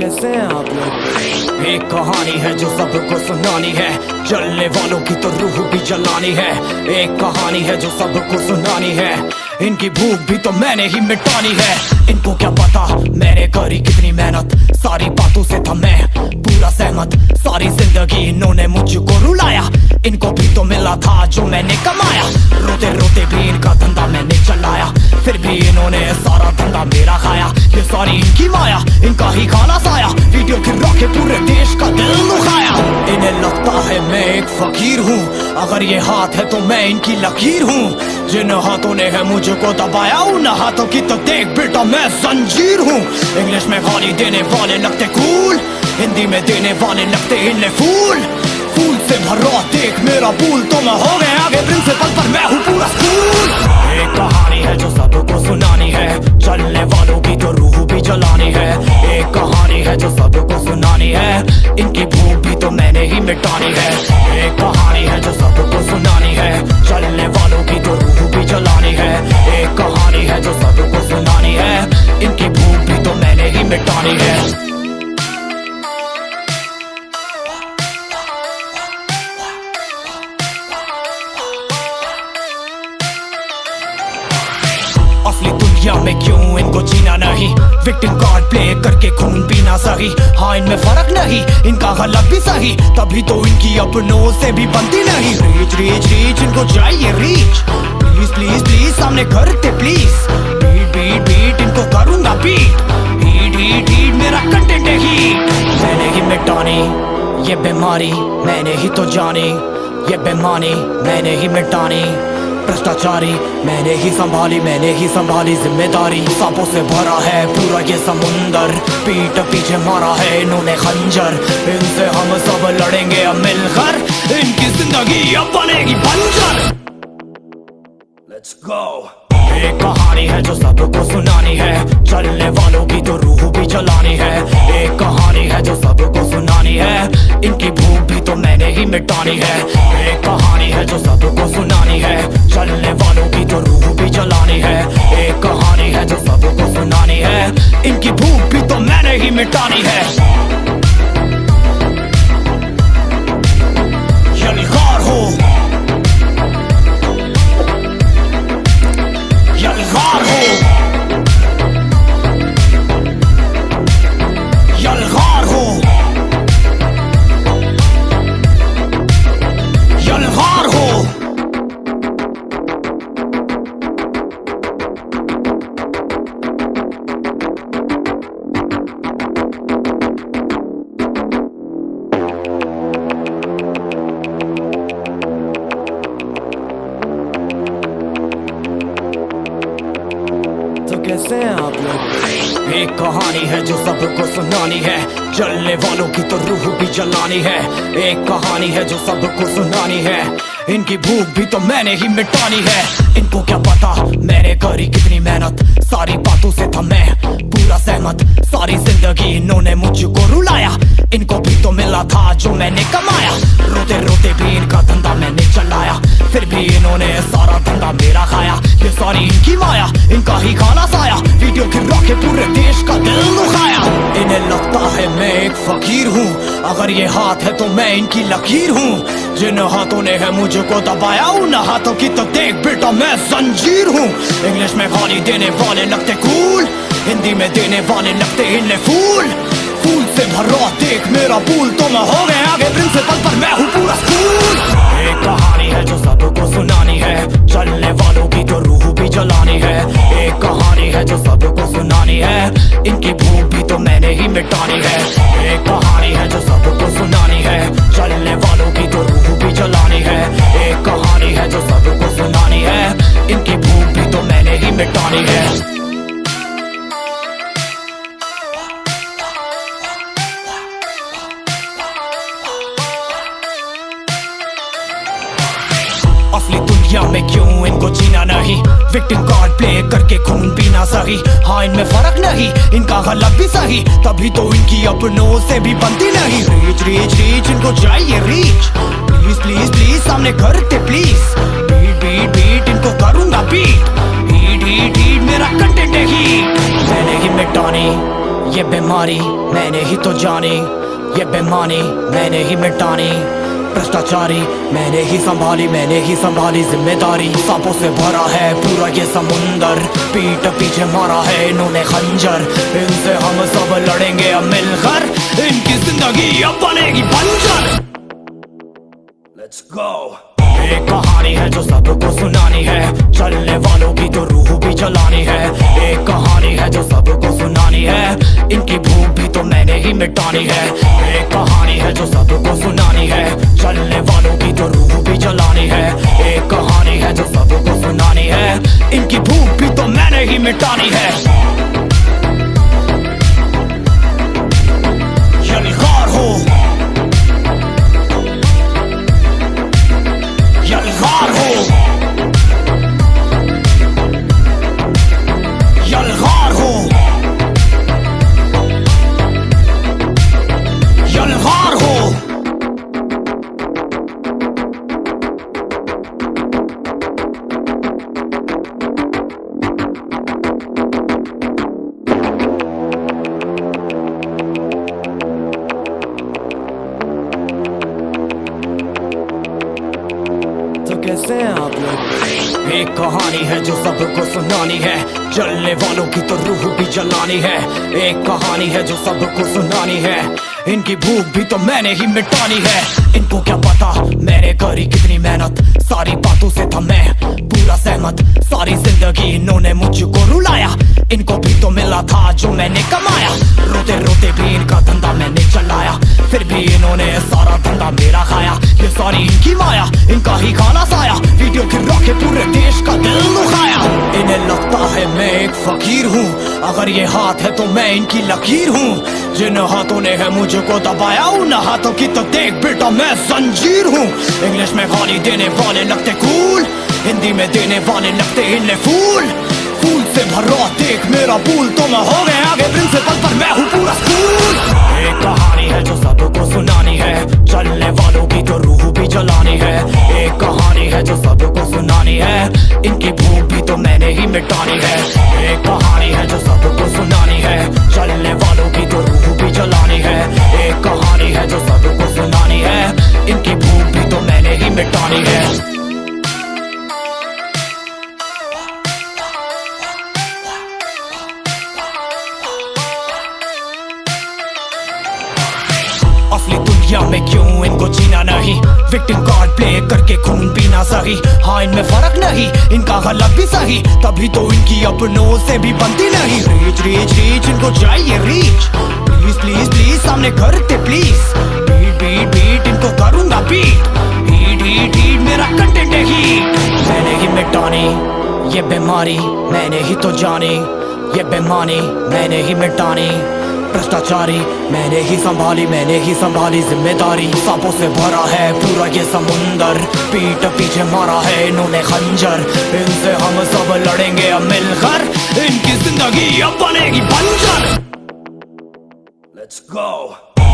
कैसे हैं आप लोग? एक कहानी है जो सबको सुनानी है, जलने वालों की तो रूह भी जलानी है। एक कहानी है जो सबको सुनानी है, इनकी भूख भी तो मैंने ही मिटानी है। इनको क्या पता मैंने करी कितनी मेहनत, सारी बातों से था मैं पूरा सहमत। सारी जिंदगी इन्होंने मुझको रुलाया, इनको भी तो मिला था जो मैंने कमाया। रोते रोते भी इनका धंधा मैंने चलाया, फिर भी इन्होंने सारा धंधा मेरा खाया। ये सारी इनकी माया, इनका ही खाना साया, वीडियो गिरा के पूरे देश का दिल दुखाया। इन्हें लगता है मैं एक फकीर हूँ, अगर ये हाथ है तो मैं इनकी लकीर हूँ। जिन हाथों ने है मुझको दबाया, उन हाथों की तो देख बेटा मैं जंजीर हूँ। इंग्लिश में गाली देने वाले लगते कूल, हिंदी में देने वाले लगते इन्हें फूल। फूल से भरा देख मेरा पूल, तो मैं हो गया आगे प्रिंसिपल पर मैं हूँ पूरा स्कूल। एक कहानी है जो सबको सुनानी है, चलने वालों की तो रूह भी जलानी है। एक कहानी है जो सबको सुनानी है, इनकी भूख भी तो मैंने ही मिटानी है। एक कहानी है जो सबको सुनानी है, चलने वालों की तो रूह भी जलानी है। एक कहानी है जो सबको सुनानी है, इनकी भूख भी तो मैंने ही मिटानी है। असली दुनिया में क्यों इनको जीना नहीं, विक्टिम कार्ड प्ले करके खून पीना सही। हाँ इनमें फर्क नहीं, इनका गलत भी सही, तभी तो इनकी अपनों से भी बनती नहीं। रीच रीच रीच इनको चाहिए रीच, प्लीज प्लीज प्लीज सामने करते प्लीज। बीट बीट बीट इनको करूंगा बीट, हीट हीट हीट मेरा कंटेंट है हीट। मैंने ही मिटानी ये बीमारी, मैंने ही तो जानी ये बेमानी, मैंने ही मिटानी भ्रष्टाचारी। मैंने ही संभाली जिम्मेदारी। सांपों से भरा है पूरा ये समुंदर, पीठ पीछे मारा है इन्होंने खंजर। इनसे हम सब लड़ेंगे अब मिलकर, इनकी जिंदगी अब बनेगी बंजर। Let's go। एक कहानी है जो सबको सुनानी है, चलने वालों की तो रूह भी जलानी है। एक कहानी है जो सबको सुनानी है, इनकी भूख भी तो मैंने ही मिटानी है। एक कहानी है जो सबको सुनानी है, चलने वालों की तो रूह भी जलानी है। एक कहानी है जो सबको सुनानी है, इनकी भूख भी तो मैंने ही मिटानी है। यलगार हो यलगार हो यलगार हो यलगार हो। तो कैसे हैं आप लोग? एक कहानी है जो सबको सुनानी है, जलने वालों की तो रूह भी जलानी है। एक कहानी है जो सबको सुनानी है, इनकी भूख भी तो मैंने ही मिटानी है। इनको क्या पता मैंने करी कितनी मेहनत, सारी बातों से था मैं पूरा सहमत। सारी जिंदगी इन्होंने मुझको रुलाया, इनको भी तो मिला था जो मैंने कमाया। रोते रोते भी इनका धंधा मैंने चलाया, फिर भी इन्होंने सारा धंधा मेरा खाया। ये सारी इनकी माया, इनका ही खाना साया, वीडियो गिरा के पूरे देश का दिल दुखाया। इन्हें लगता है मैं एक फकीर हूँ, अगर ये हाथ है तो मैं इनकी लकीर हूँ। जिन हाथों ने है मुझको दबाया, उन हाथों की तो देख बेटा मैं जंजीर हूँ। इंग्लिश में गाली देने वाले लगते कूल, हिंदी में देने वाले लगते इन्हें फूल। फूल से भरा देख मेरा पूल, तो मैं हो गया आगे प्रिंसिपल पर मैं हूँ पूरा स्कूल। एक कहानी है जो सबको सुनानी है, चलने वालों की तो रूह भी जलानी है। एक कहानी है जो सबको सुनानी है, इनकी भूख भी तो मैंने ही मिटानी है। एक कहानी है जो सबको सुनानी है, चलने वालों की तो रूह भी जलानी है। एक कहानी है जो सबको सुनानी है, इनकी भूख भी तो मैंने ही मिटानी है। असली दुनिया में क्यों इनको जीना नहीं, विक्टिम कार्ड प्ले करके खून पीना सही। हाँ इनमें फर्क नहीं, इनका गलत भी सही, तभी तो इनकी अपनों से भी बनती नहीं। रीच रीच रीच इनको चाहिए रीच, प्लीज प्लीज प्लीज सामने करते प्लीज। बीट बीट बीट इनको करूंगा बीट, हीट हीट हीट मेरा कंटेंट है हीट। मैंने ही मिटानी ये बीमारी मैंने ही तो जानी, ये बेमानी मैंने ही मिटानी, भ्रष्टाचारी मैंने ही संभाली जिम्मेदारी। सांपों से भरा है पूरा ये समुंदर, पीठ पीछे मारा है इन्होंने खंजर। इनसे हम सब लड़ेंगे अब मिलकर, इनकी जिंदगी अब बनेगी बंजर। Let's go। एक कहानी है जो सबको सुनानी है, चलने वालों की तो रूह भी जलानी है। एक कहानी है जो सबको सुनानी है, इनकी भूख भी तो मैंने ही मिटानी है। एक कहानी है जो सबको सुनानी है, चलने वालों की तो रूह भी जलानी है। एक कहानी है जो सबको सुनानी है, इनकी भूख भी तो मैंने ही मिटानी है। यलगार हो, यलगार हो, यलगार हो, यलगार हो। तो कैसे हैं आप लोग? एक कहानी है जो सबको सुनानी है, चलने वालों की तो रूह भी जलानी है। एक कहानी है जो सबको सुनानी है, इनकी भूख भी तो मैंने ही मिटानी है। इनको क्या पता मैंने करी कितनी मेहनत, सारी बातों से था मैं पूरा सहमत। सारी जिंदगी इन्होंने मुझको रुलाया, इनको भी तो मिला था जो मैंने कमाया। रोते रोते भी इनका धंधा मैंने चलाया, फिर भी इन्होंने सारा धंधा मेरा खाया। ये सारी इनकी माया, इनका ही खाना साया, वीडियो गिरा के पूरे देश का दिल दुखाया। इन्हें लगता है मैं एक फकीर हूँ, अगर ये हाथ है तो मैं इनकी लकीर हूँ। जिन हाथों ने है मुझको दबाया, उन हाथों की तो देख बेटा मैं जंजीर हूँ। इंग्लिश में गाली देने वाले लगते कूल, हिंदी में देने वाले लगते इन्हें फूल। फूल से भरा देख मेरा पूल, तो मैं हो गया आगे प्रिंसिपल पर मैं हूँ पूरा स्कूल। एक कहानी है जो सबको सुनानी है, चलने वालों की तो रूह भी जलानी है। एक कहानी है जो सबको सुनानी है, इनकी भूख भी तो मैंने ही मिटानी है। एक कहानी है जो सबको सुनानी है, चलने वालों की तो रूह भी जलानी है। एक कहानी है जो सबको सुनानी है, इनकी भूख भी तो मैंने ही मिटानी है। असली दुनिया में क्यों इनको जीना नहीं, विक्टिम कार्ड प्ले करके खून पीना सही। हाँ इनमें फर्क नहीं, इनका गलत भी सही, तभी तो इनकी अपनों से भी बनती नहीं। रीच रीच रीच इनको चाहिए रीच, प्लीज प्लीज प्लीज सामने करते प्लीज। बीट बीट बीट इनको करूंगा बीट, हीट हीट हीट मेरा कंटेंट है हीट। मैंने ही मिटानी ये बीमारी, मैंने ही तो जानी, ये बेमानी मैंने ही मिटानी। भ्रष्टाचारी मैंने ही संभाली जिम्मेदारी। सांपों से भरा है पूरा ये समुंदर, पीठ पीछे मारा है इन्होंने खंजर। इनसे हम सब लड़ेंगे अब मिलकर, इनकी जिंदगी अब बनेगी बंजर। Let's go।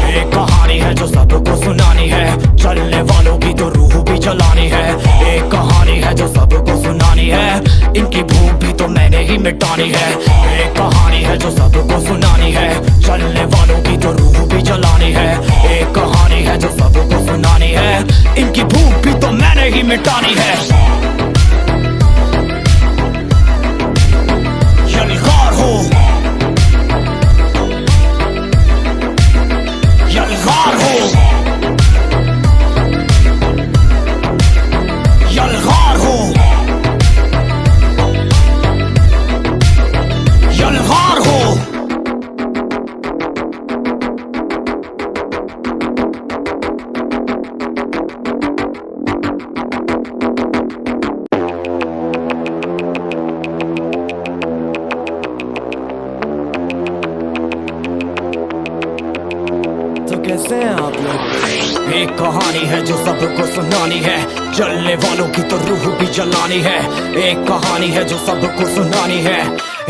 एक कहानी है जो सबको सुनानी है, चलने वालों की तो रूह भी जलानी है। एक कहानी है जो सबको सुनानी है, इनकी भूख भी तो मैंने ही मिटानी है। एक कहानी है जो सबको सुनानी है, चलने वालों की तो रूह भी जलानी है। एक कहानी है जो सबको सुनानी है, इनकी भूख भी तो मैंने ही मिटानी है। यलगार हो, यलगार हो, यलगार हो, यलगार हो। तो कैसे हैं आप लोग? एक कहानी है जो सबको सुनानी है, चलने वालों की तो रूह भी जलानी है। एक कहानी है जो सबको सुनानी है,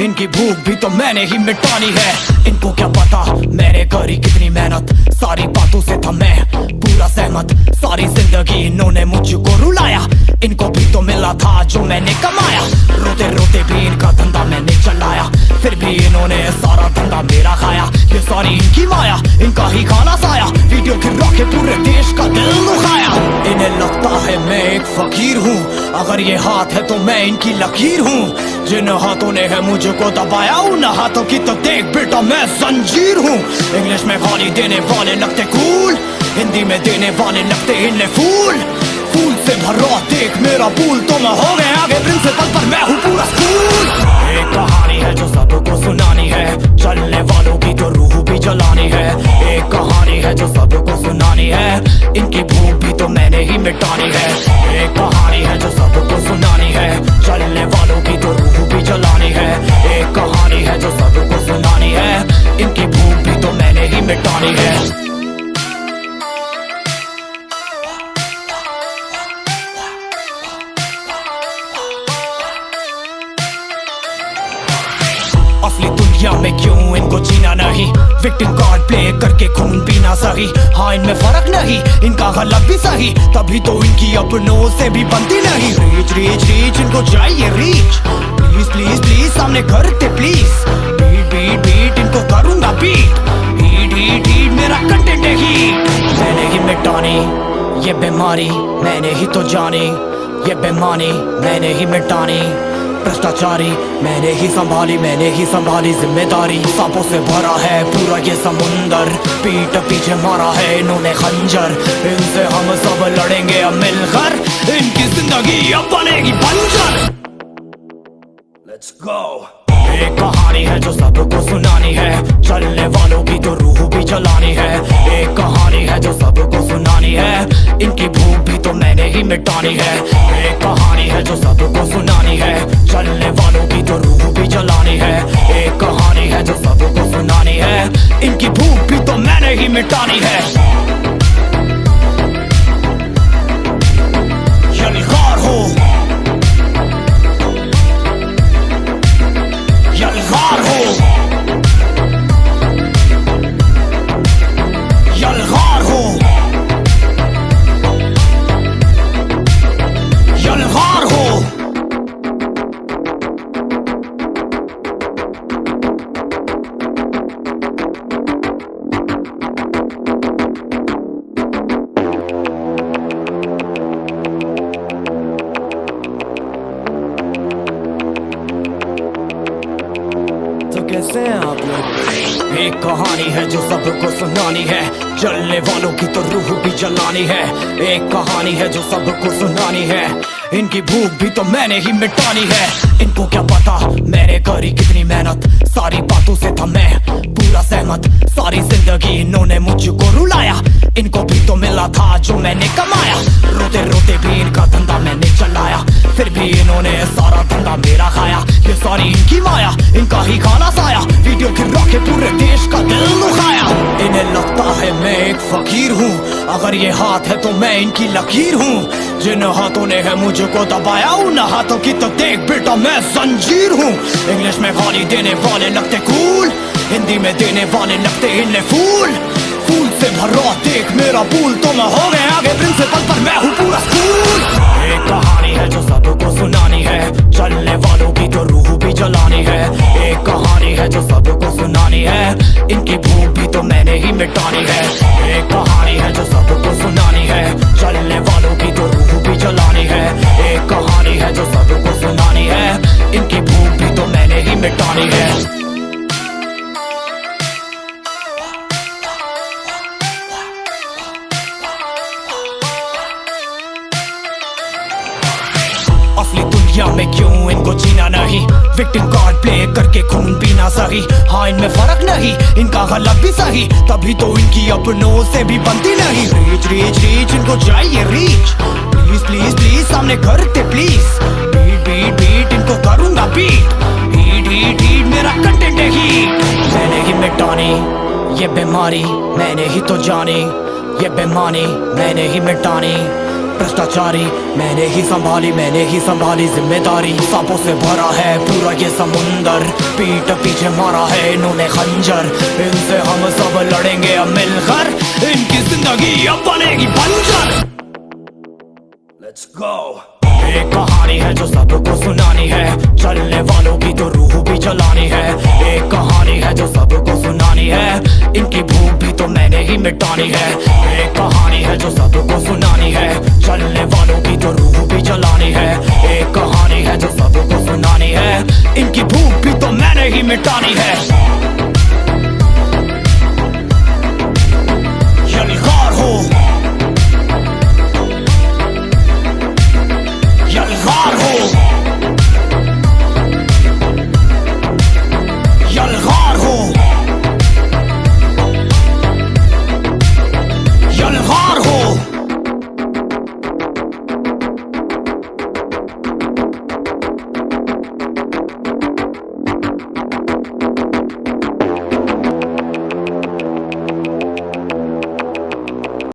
इनकी भूख भी तो मैंने ही मिटानी है। इनको क्या पता मैंने करी कितनी मेहनत, सारी बातों से था मैं पूरा सहमत। सारी जिंदगी इन्होंने मुझको रुलाया, इनको भी तो मिला था जो मैंने कमाया। रोते रोते भी इनका धंधा मैंने चलाया, फिर भी इन्होंने सारा धंधा धंधा मेरा खाया, ये सारी इनकी माया, इनका ही खाना साया, वीडियो गिरा के पूरे देश का दिल दुखाया। इन्हें लगता है मैं एक फकीर हूँ, अगर ये हाथ है तो मैं इनकी लकीर हूँ। जिन हाथों ने है मुझको दबाया, उन हाथों की तो देख बेटा मैं जंजीर हूँ। इंग्लिश में गाली देने वाले लगते कूल, हिंदी में देने वाले लगते इन्हें फूल। फूल से भरा देख मेरा पूल, तो मैं हो गया आगे प्रिंसिपल पर मैं हूँ पूरा स्कूल। एक कहानी है जो सबको सुनानी है, चलने वालों की तो रूह भी जलानी है। एक कहानी है जो सबको सुनानी है, इनकी भूख भी तो मैंने ही मिटानी है। एक कहानी है जो सबको सुनानी है, चलने वालों की तो रूह भी जलानी है। एक कहानी है जो सबको सुनानी है, इनकी भूख भी तो मैंने ही मिटानी है। असली दुनिया में क्यों इनको जीना नहीं, विक्टिम कार्ड प्ले करके खून पीना सही। हाँ इनमें फर्क नहीं, इनका गलत भी सही, तभी तो इनकी अपनों से भी बनती नहीं। रीच रीच रीच इनको चाहिए रीच, प्लीज प्लीज प्लीज सामने करते प्लीज। बीट बीट बीट इनको करूंगा बीट, हीट हीट हीट मेरा कंटेंट है हीट। मैंने ही मिटानी ये बीमारी, मैंने ही तो जानी ये बेमानी, मैंने ही मिटानी भ्रष्टाचारी, मैंने ही संभाली जिम्मेदारी। सांपों से भरा है पूरा ये समुंदर, पीठ पीछे मारा है इन्होंने खंजर। इनसे हम सब लड़ेंगे अब मिलकर, इनकी जिंदगी अब बनेगी बंजर। Let's go। एक कहानी है जो सबको सुनानी है, चलने वालों की तो रूह भी जलानी है। एक कहानी है जो सबको सुनानी है, इनकी भूख भी तो मैंने ही मिटानी है। एक कहानी है जो सबको सुनानी है, चलने वालों की तो रूह भी जलानी है। एक कहानी है जो सबको सुनानी है, इनकी भूख भी तो मैंने ही मिटानी है। यलगार हो, यलगार हो, यलगार हो, यलगार हो। कैसे हैं आप लोग? एक कहानी है जो सबको सुनानी है, जलने वालों की तो रूह भी जलानी है। एक कहानी है जो सबको सुनानी है, इनकी भूख भी तो मैंने ही मिटानी है। इनको क्या पता मैंने करी कितनी मेहनत, सारी बातों से था मैं पूरा सहमत। सारी जिंदगी इन्होंने मुझको रुलाया, इनको भी तो मिला था जो मैंने कमाया। रोते रोते भी इनका धंधा मैंने चलाया, फिर भी इन्होंने सारा धंधा मेरा खाया। ये सारी इनकी माया, इनका ही खाना साया, वीडियो गिरा के पूरे देश का दिल दुखाया। इन्हें लगता है मैं एक फकीर हूँ, अगर ये हाथ है तो मैं इनकी लकीर हूँ। जिन हाथों ने है मुझको दबाया, उन हाथों की तो देख बेटा मैं जंजीर हूँ। इंग्लिश में गाली देने वाले लगते कूल, हिंदी में देने वाले लगते इन्हें फूल। फूल से भरा देख मेरा पूल, तो मैं हो गया आगे प्रिंसिपल पर मैं हूँ पूरा स्कूल। एक कहानी है जो सबको सुनानी है, चलने वालों की तो रूह भी जलानी है। एक कहानी है जो सबको सुनानी है, इनकी भूख भी तो मैंने ही मिटानी है। एक कहानी है जो सबको सुनानी है, चलने वालों की तो रूह भी जलानी है। एक कहानी है जो सबको सुनानी है, इनकी भूख भी तो मैंने ही मिटानी है। असली दुनिया में क्यों इनको जीना नहीं, विक्टिम कार्ड प्ले करके खून पीना सही। हाँ इनमें फर्क नहीं, इनका गलत भी सही, तभी तो इनकी अपनों से भी बनती नहीं। रीच रीच रीच इनको चाहिए रीच, प्लीज प्लीज प्लीज सामने करते प्लीज। बीट बीट बीट इनको करूंगा बीट, हीट हीट हीट मेरा कंटेंट है हीट। मैंने ही मिटानी ये बीमारी, मैंने ही तो जानी ये बेमानी, मैंने ही मिटानी भ्रष्टाचारी, मैंने ही संभाली जिम्मेदारी। सांपों से भरा है पूरा ये समुंदर, पीठ पीछे मारा है इन्होंने खंजर। इनसे हम सब लड़ेंगे अब मिलकर, इनकी जिंदगी अब बनेगी बंजर। Let's go। एक कहानी है जो सबको सुनानी है, चलने वालों की तो रूह भी जलानी है। एक कहानी है जो सबको मिटानी है। एक कहानी है जो सबको सुनानी है, चलने वालों की तो रूह भी जलानी है। एक कहानी है जो सबको सुनानी है, इनकी भूख भी तो मैंने ही मिटानी है।